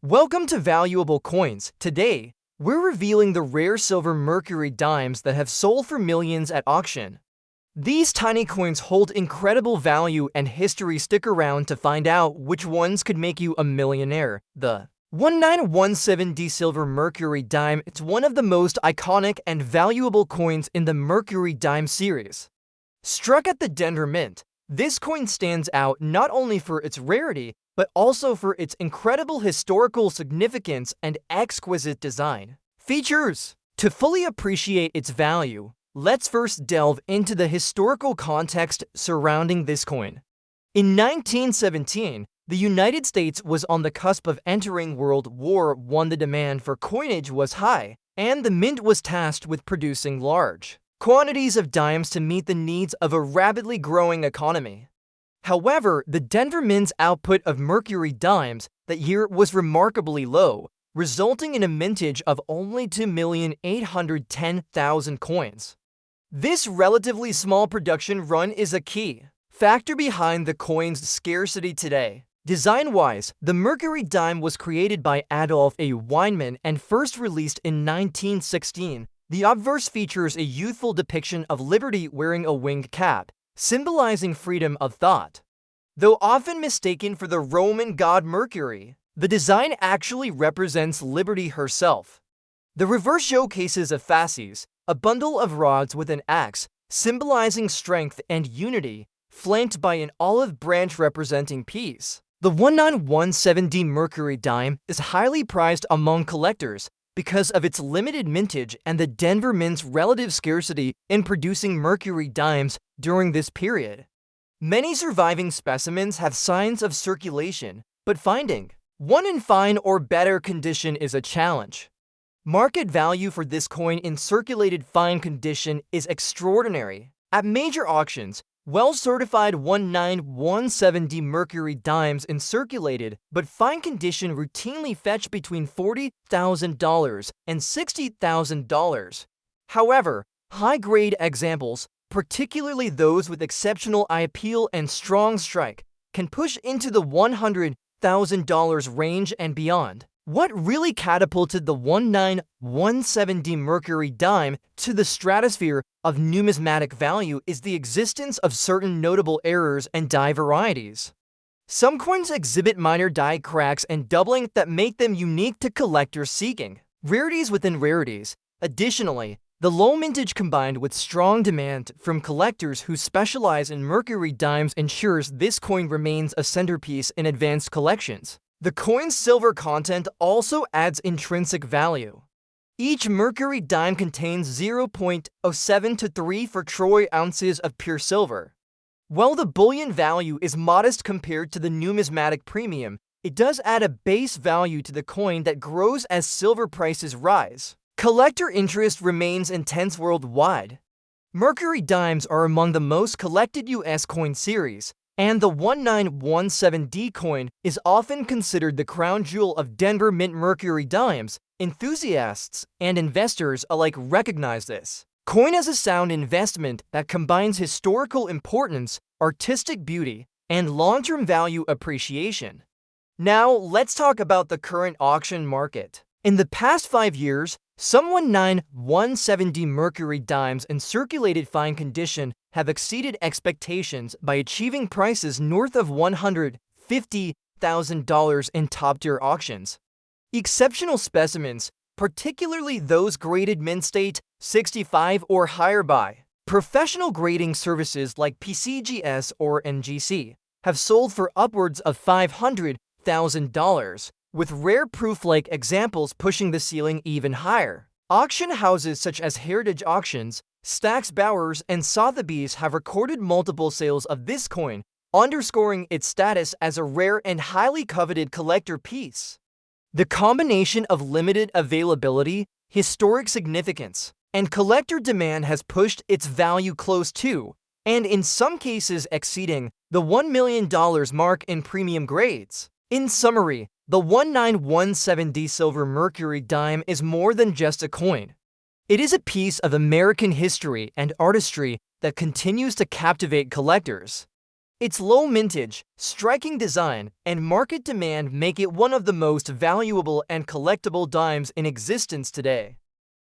Welcome to Valuable Coins. Today, we're revealing the rare silver mercury dimes that have sold for millions at auction. These tiny coins hold incredible value and history. Stick around to find out which ones could make you a millionaire. The 1917D silver mercury dime. It's one of the most iconic and valuable coins in the mercury dime series. Struck at the Denver Mint, this coin stands out not only for its rarity, but also for its incredible historical significance and exquisite design. Features. To fully appreciate its value, let's first delve into the historical context surrounding this coin. In 1917, the United States was on the cusp of entering World War I. The demand for coinage was high, and the mint was tasked with producing large quantities of dimes to meet the needs of a rapidly growing economy. However, the Denver Mint's output of mercury dimes that year was remarkably low, resulting in a mintage of only 2,810,000 coins. This relatively small production run is a key factor behind the coin's scarcity today. Design-wise, the mercury dime was created by Adolf A. Weinman and first released in 1916. The obverse features a youthful depiction of Liberty wearing a winged cap, symbolizing freedom of thought. Though often mistaken for the Roman god Mercury, the design actually represents Liberty herself. The reverse showcases a fasces, a bundle of rods with an axe, symbolizing strength and unity, flanked by an olive branch representing peace. The 1917D mercury dime is highly prized among collectors because of its limited mintage and the Denver Mint's relative scarcity in producing mercury dimes during this period. Many surviving specimens have signs of circulation, but finding one in fine or better condition is a challenge. Market value for this coin in circulated fine condition is extraordinary. At major auctions, well-certified 1917D mercury dimes in circulated but fine condition routinely fetch between $40,000 and $60,000. However, high-grade examples, particularly those with exceptional eye appeal and strong strike, can push into the $100,000 range and beyond. What really catapulted the 1917D mercury dime to the stratosphere of numismatic value is the existence of certain notable errors and die varieties. Some coins exhibit minor die cracks and doubling that make them unique to collectors seeking rarities within rarities. Additionally, the low mintage combined with strong demand from collectors who specialize in mercury dimes ensures this coin remains a centerpiece in advanced collections. The coin's silver content also adds intrinsic value. Each mercury dime contains 0.07 to 3 for troy ounces of pure silver. While the bullion value is modest compared to the numismatic premium, it does add a base value to the coin that grows as silver prices rise. Collector interest remains intense worldwide. Mercury dimes are among the most collected U.S. coin series, and the 1917D coin is often considered the crown jewel of Denver Mint mercury dimes. Enthusiasts and investors alike recognize this coin as a sound investment that combines historical importance, artistic beauty, and long-term value appreciation. Now, let's talk about the current auction market. In the past 5 years, some 1917D mercury dimes in circulated fine condition have exceeded expectations by achieving prices north of $150,000 in top-tier auctions. Exceptional specimens, particularly those graded mint state 65 or higher by professional grading services like PCGS or NGC, have sold for upwards of $500,000, with rare proof-like examples pushing the ceiling even higher. Auction houses such as Heritage Auctions, Stax Bowers, and Sotheby's have recorded multiple sales of this coin, underscoring its status as a rare and highly coveted collector piece. The combination of limited availability, historic significance, and collector demand has pushed its value close to, and in some cases exceeding, the $1 million mark in premium grades. In summary, the 1917D silver mercury dime is more than just a coin. It is a piece of American history and artistry that continues to captivate collectors. Its low mintage, striking design, and market demand make it one of the most valuable and collectible dimes in existence today.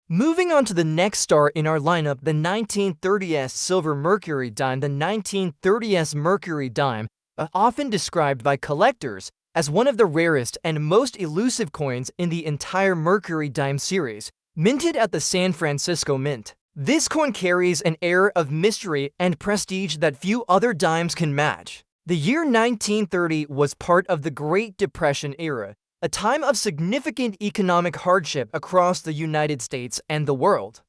Moving on to the next star in our lineup, the 1930s silver mercury dime. The 1930s mercury dime, often described by collectors as one of the rarest and most elusive coins in the entire mercury dime series, minted at the San Francisco Mint. This coin carries an air of mystery and prestige that few other dimes can match. The year 1930 was part of the Great Depression era, a time of significant economic hardship across the United States and the world.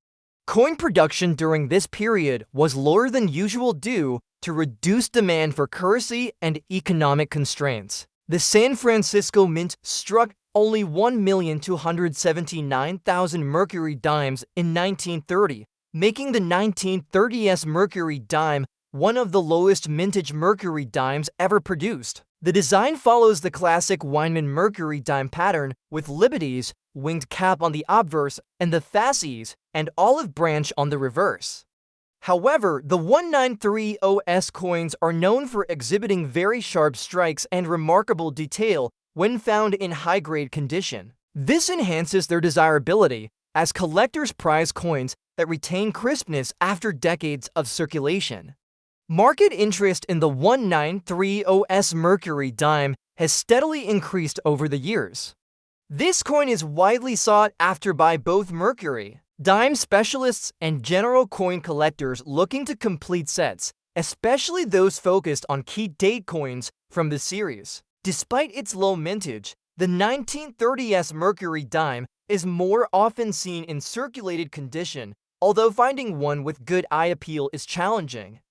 Coin production during this period was lower than usual due to reduced demand for currency and economic constraints. The San Francisco Mint struck only 1,279,000 mercury dimes in 1930, making the 1930s mercury dime one of the lowest mintage mercury dimes ever produced. The design follows the classic Weinman mercury dime pattern, with liberties, winged cap on the obverse, and the fasces and olive branch on the reverse. However, the 1930s coins are known for exhibiting very sharp strikes and remarkable detail when found in high-grade condition. This enhances their desirability, as collectors prize coins that retain crispness after decades of circulation. Market interest in the 1930s mercury dime has steadily increased over the years. This coin is widely sought after by both mercury dime specialists and general coin collectors looking to complete sets, especially those focused on key date coins from the series. Despite its low mintage, the 1930s mercury dime is more often seen in circulated condition, although finding one with good eye appeal is challenging.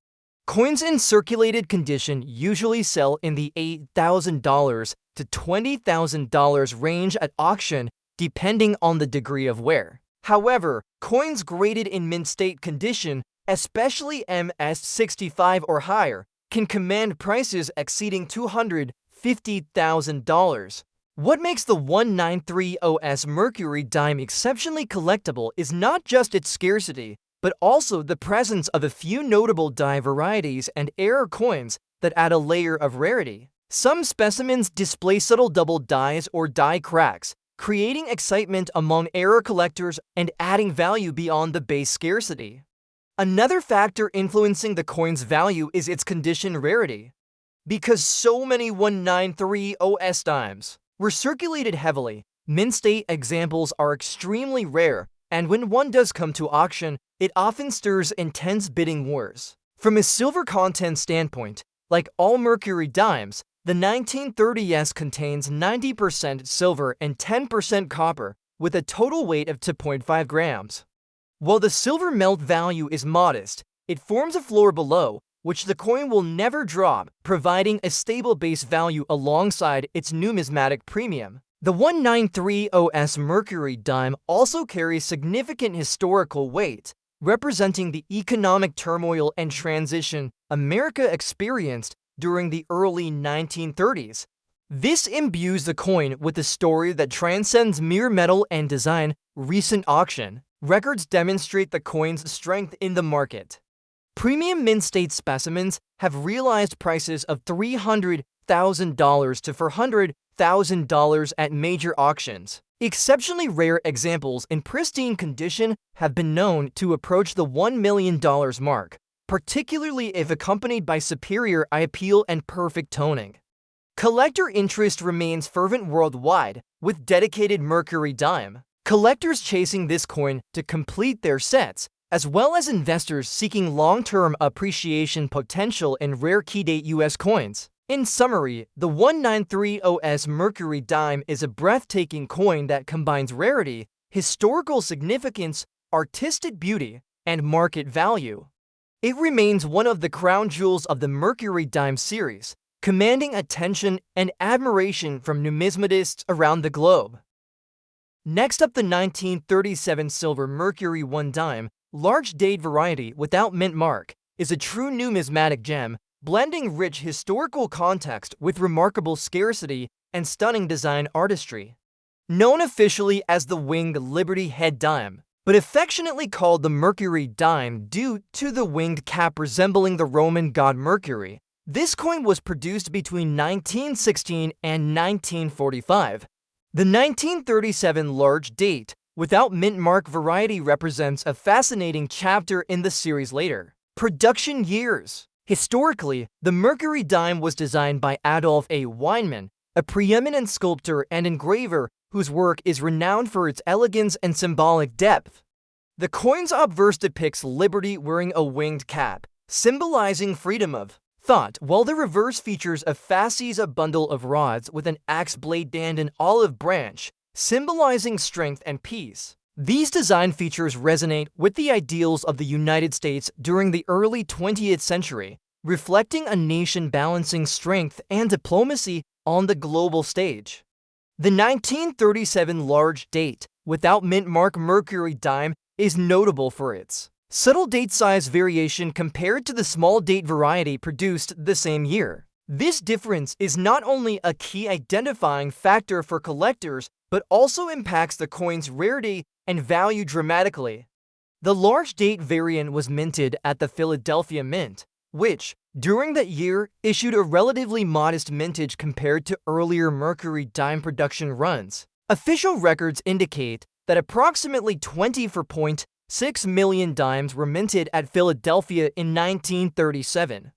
Coins in circulated condition usually sell in the $8,000 to $20,000 range at auction, depending on the degree of wear. However, coins graded in mint state condition, especially MS65 or higher, can command prices exceeding $250,000. What makes the 1930s mercury dime exceptionally collectible is not just its scarcity, but also the presence of a few notable die varieties and error coins that add a layer of rarity. Some specimens display subtle double dies or die cracks, creating excitement among error collectors and adding value beyond the base scarcity. Another factor influencing the coin's value is its condition rarity. Because so many 1930s dimes were circulated heavily, mint state examples are extremely rare, and when one does come to auction, it often stirs intense bidding wars. From a silver content standpoint, like all mercury dimes, the 1930s contains 90% silver and 10% copper, with a total weight of 2.5 grams. While the silver melt value is modest, it forms a floor below, which the coin will never drop, providing a stable base value alongside its numismatic premium. The 1930s mercury dime also carries significant historical weight, representing the economic turmoil and transition America experienced during the early 1930s. This imbues the coin with a story that transcends mere metal and design. Recent auction records demonstrate the coin's strength in the market. Premium mint state specimens have realized prices of $300,000 to $400,000 at major auctions. Exceptionally rare examples in pristine condition have been known to approach the $1 million mark, particularly if accompanied by superior eye appeal and perfect toning. Collector interest remains fervent worldwide, with dedicated mercury dime collectors chasing this coin to complete their sets, as well as investors seeking long-term appreciation potential in rare key-date U.S. coins. In summary, the 1930s mercury dime is a breathtaking coin that combines rarity, historical significance, artistic beauty, and market value. It remains one of the crown jewels of the mercury dime series, commanding attention and admiration from numismatists around the globe. Next up, the 1937 silver mercury 1 dime, large date variety without mint mark, is a true numismatic gem, blending rich historical context with remarkable scarcity and stunning design artistry. Known officially as the winged Liberty head dime, but affectionately called the Mercury dime due to the winged cap resembling the Roman god Mercury, This coin was produced between 1916 and 1945. The 1937 large date without mint mark variety represents a fascinating chapter in the series later. Production years. Historically, the mercury dime was designed by Adolf A. Weinmann, a preeminent sculptor and engraver whose work is renowned for its elegance and symbolic depth. The coin's obverse depicts liberty wearing a winged cap, symbolizing freedom of thought, while the reverse features a fasces, a bundle of rods with an axe blade and an olive branch, symbolizing strength and peace. These design features resonate with the ideals of the United States during the early 20th century, reflecting a nation balancing strength and diplomacy on the global stage. The 1937 large date without mint mark mercury dime is notable for its subtle date size variation compared to the small date variety produced the same year. This difference is not only a key identifying factor for collectors, but also impacts the coin's rarity and value dramatically. The large date variant was minted at the Philadelphia Mint, which, during that year, issued a relatively modest mintage compared to earlier mercury dime production runs. Official records indicate that approximately 24.6 million dimes were minted at Philadelphia in 1937.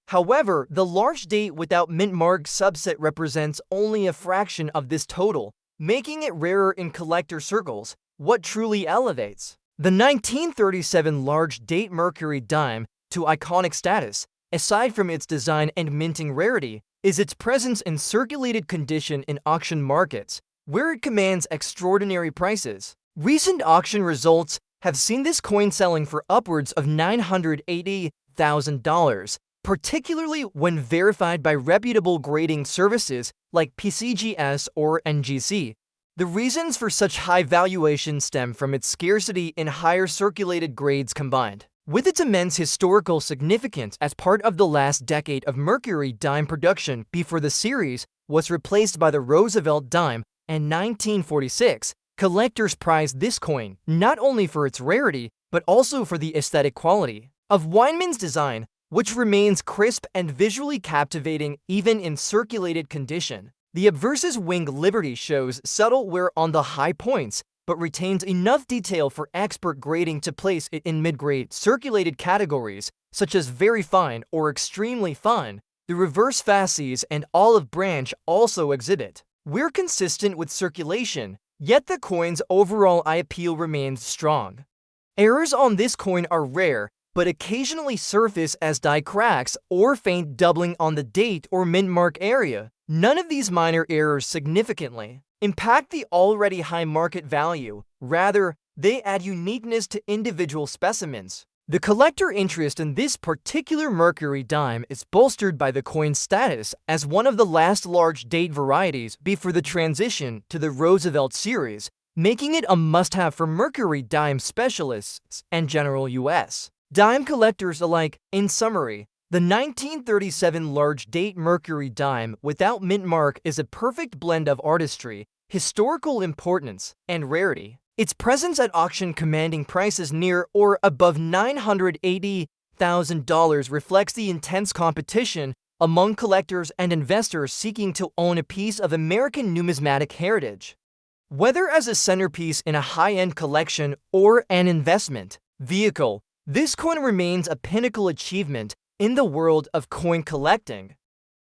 However, the large date without mint mark subset represents only a fraction of this total, making it rarer in collector circles. What truly elevates the 1937 large date mercury dime to iconic status, aside from its design and minting rarity, is its presence in circulated condition in auction markets, where it commands extraordinary prices. Recent auction results have seen this coin selling for upwards of $980,000, particularly when verified by reputable grading services like PCGS or NGC. The reasons for such high valuation stem from its scarcity in higher circulated grades combined with its immense historical significance as part of the last decade of mercury dime production before the series was replaced by the Roosevelt dime in 1946. Collectors prize this coin not only for its rarity, but also for the aesthetic quality of Weinmann's design, which remains crisp and visually captivating even in circulated condition. The obverse's winged liberty shows subtle wear on the high points, but retains enough detail for expert grading to place it in mid-grade circulated categories, such as very fine or extremely fine. The reverse fasces and olive branch also exhibit wear consistent with circulation, yet the coin's overall eye appeal remains strong. Errors on this coin are rare, but occasionally surface as die cracks or faint doubling on the date or mint mark area. None of these minor errors significantly impact the already high market value. Rather, they add uniqueness to individual specimens. The collector interest in this particular mercury dime is bolstered by the coin's status as one of the last large date varieties before the transition to the Roosevelt series, making it a must-have for mercury dime specialists and general U.S. dime collectors alike. In summary, the 1937 large date mercury dime without mint mark is a perfect blend of artistry, historical importance, and rarity. Its presence at auction commanding prices near or above $980,000 reflects the intense competition among collectors and investors seeking to own a piece of American numismatic heritage. Whether as a centerpiece in a high-end collection or an investment vehicle, this coin remains a pinnacle achievement in the world of coin collecting.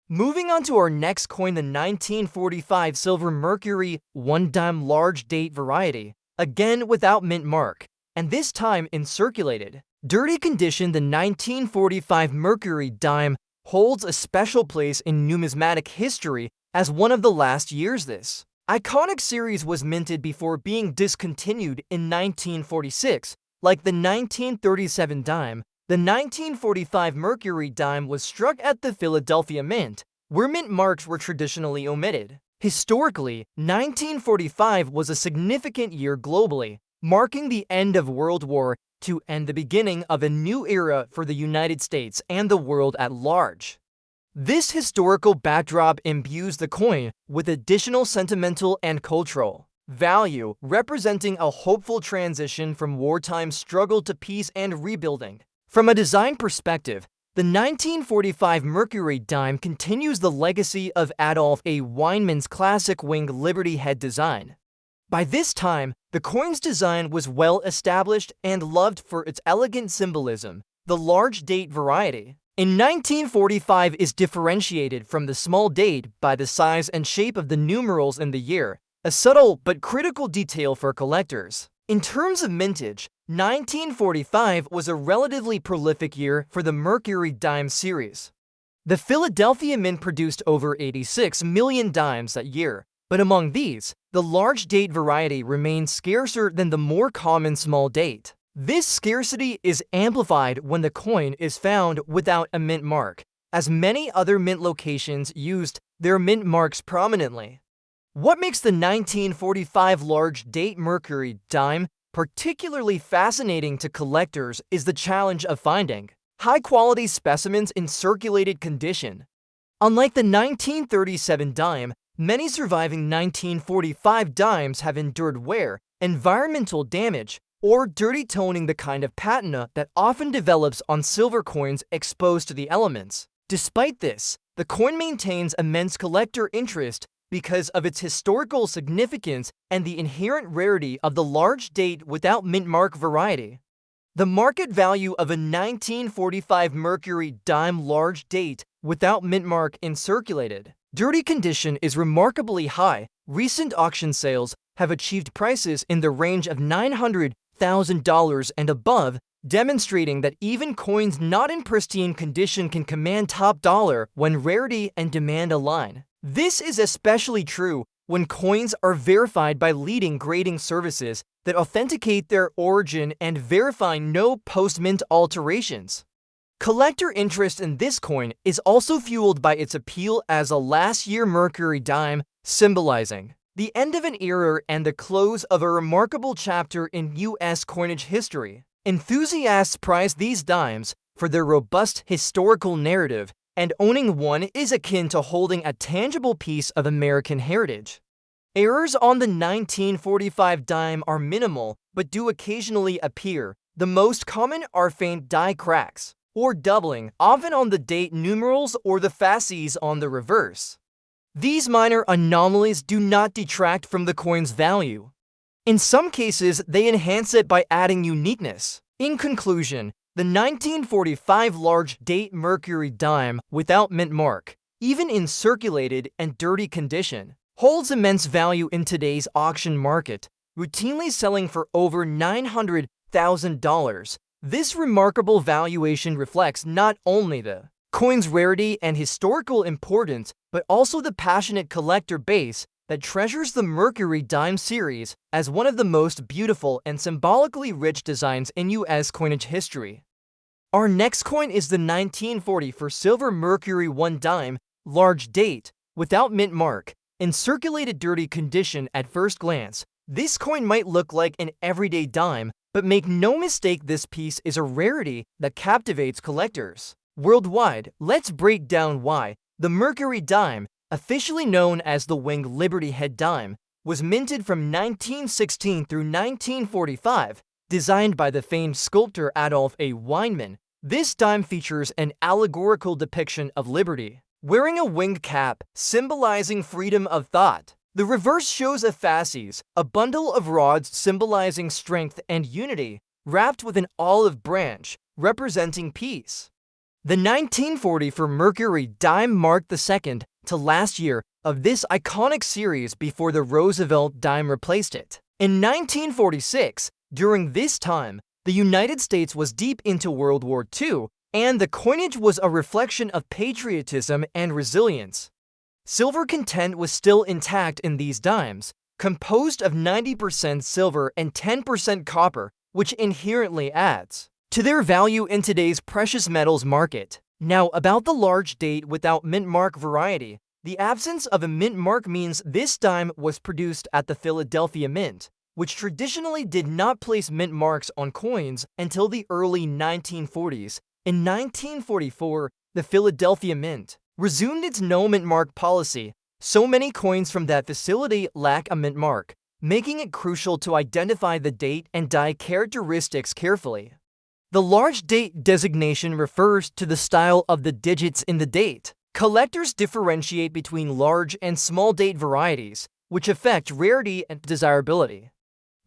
Moving on to our next coin, the 1945 silver mercury 1 dime large date variety, again without mint mark, and this time in circulated dirty condition. The 1945 mercury dime holds a special place in numismatic history as one of the last years this iconic series was minted before being discontinued in 1946. Like the 1937 dime, the 1945 mercury dime was struck at the Philadelphia Mint, where mint marks were traditionally omitted. Historically, 1945 was a significant year globally, marking the end of World War II and the beginning of a new era for the United States and the world at large. This historical backdrop imbues the coin with additional sentimental and cultural value, representing a hopeful transition from wartime struggle to peace and rebuilding. From a design perspective, The 1945 mercury dime continues the legacy of Adolf A. Weinmann's classic winged Liberty head design. By this time, the coin's design was well established and loved for its elegant symbolism. The large date variety in 1945 is differentiated from the small date by the size and shape of the numerals in the year, a subtle but critical detail for collectors. In terms of mintage, 1945 was a relatively prolific year for the mercury dime series. The Philadelphia Mint produced over 86 million dimes that year, but among these, the large date variety remains scarcer than the more common small date. This scarcity is amplified when the coin is found without a mint mark, as many other mint locations used their mint marks prominently. What makes the 1945 large date mercury dime particularly fascinating to collectors is the challenge of finding high-quality specimens in circulated condition. Unlike the 1937 dime, many surviving 1945 dimes have endured wear, environmental damage, or dirty toning, the kind of patina that often develops on silver coins exposed to the elements. Despite this, the coin maintains immense collector interest because of its historical significance and the inherent rarity of the large date without mint mark variety. The market value of a 1945 mercury dime large date without mint mark in circulated dirty condition is remarkably high. Recent auction sales have achieved prices in the range of $900,000 and above, demonstrating that even coins not in pristine condition can command top dollar when rarity and demand align. This is especially true when coins are verified by leading grading services that authenticate their origin and verify no post-mint alterations. Collector interest in this coin is also fueled by its appeal as a last-year mercury dime, symbolizing the end of an era and the close of a remarkable chapter in U.S. coinage history. Enthusiasts prize these dimes for their robust historical narrative, and owning one is akin to holding a tangible piece of American heritage. Errors on the 1945 dime are minimal, but do occasionally appear. The most common are faint die cracks, or doubling, often on the date numerals or the fasces on the reverse. These minor anomalies do not detract from the coin's value. In some cases, they enhance it by adding uniqueness. In conclusion, the 1945 large date mercury dime without mint mark, even in circulated and dirty condition, holds immense value in today's auction market, routinely selling for over $900,000. This remarkable valuation reflects not only the coin's rarity and historical importance, but also the passionate collector base that treasures the mercury dime series as one of the most beautiful and symbolically rich designs in U.S. coinage history. Our next coin is the 1940 for silver mercury 1 dime, large date, without mint mark, in circulated dirty condition. At first glance, this coin might look like an everyday dime, but make no mistake, this piece is a rarity that captivates collectors worldwide. Let's break down why. The mercury dime, officially known as the winged Liberty head dime, was minted from 1916 through 1945, designed by the famed sculptor Adolf A. Weinmann. This dime features an allegorical depiction of liberty, wearing a winged cap, symbolizing freedom of thought. The reverse shows a fasces, a bundle of rods symbolizing strength and unity, wrapped with an olive branch, representing peace. The 1940 for mercury dime marked the second to last year of this iconic series before the Roosevelt dime replaced it. In 1946, during this time, the United States was deep into World War II, and the coinage was a reflection of patriotism and resilience. Silver content was still intact in these dimes, composed of 90% silver and 10% copper, which inherently adds to their value in today's precious metals market. Now, about the large date without mint mark variety. The absence of a mint mark means this dime was produced at the Philadelphia Mint, which traditionally did not place mint marks on coins until the early 1940s. In 1944, the Philadelphia Mint resumed its no mint mark policy. So many coins from that facility lack a mint mark, making it crucial to identify the date and die characteristics carefully. The large date designation refers to the style of the digits in the date. Collectors differentiate between large and small date varieties, which affect rarity and desirability.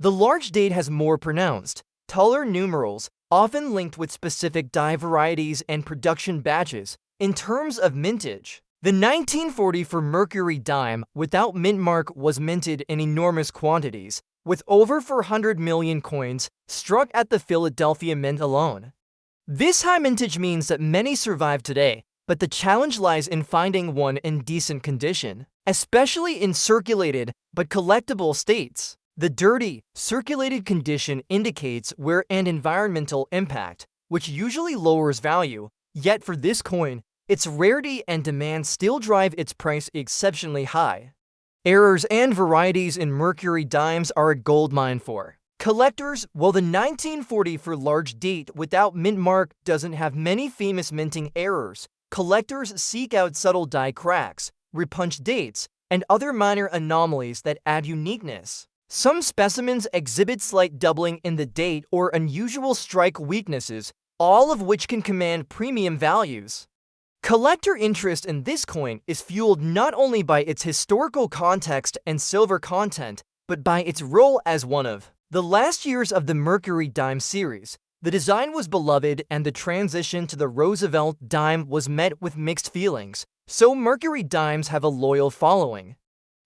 The large date has more pronounced, taller numerals, often linked with specific die varieties and production batches. In terms of mintage, the 1944 mercury dime without mint mark was minted in enormous quantities, with over 400 million coins struck at the Philadelphia Mint alone. This high mintage means that many survive today, but the challenge lies in finding one in decent condition, especially in circulated but collectible states. The dirty, circulated condition indicates wear and environmental impact, which usually lowers value, yet for this coin, its rarity and demand still drive its price exceptionally high. Errors and varieties in mercury dimes are a goldmine for collectors. While the 1940 for large date without mint mark doesn't have many famous minting errors, collectors seek out subtle die cracks, repunched dates, and other minor anomalies that add uniqueness. Some specimens exhibit slight doubling in the date or unusual strike weaknesses, all of which can command premium values. Collector interest in this coin is fueled not only by its historical context and silver content, but by its role as one of the last years of the mercury dime series. The design was beloved and the transition to the Roosevelt dime was met with mixed feelings, so mercury dimes have a loyal following.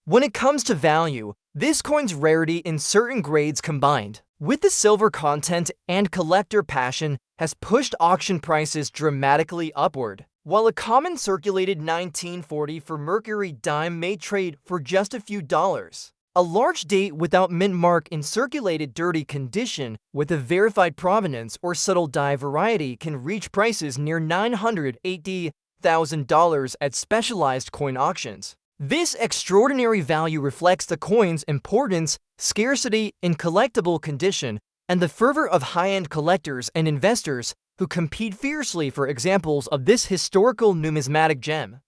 When it comes to value, this coin's rarity in certain grades combined with the silver content and collector passion has pushed auction prices dramatically upward. While a common circulated 1940 for mercury dime may trade for just a few dollars, a large date without mint mark in circulated dirty condition with a verified provenance or subtle die variety can reach prices near $980,000 at specialized coin auctions. This extraordinary value reflects the coin's importance, scarcity in collectible condition, and the fervor of high-end collectors and investors who compete fiercely for examples of this historical numismatic gem.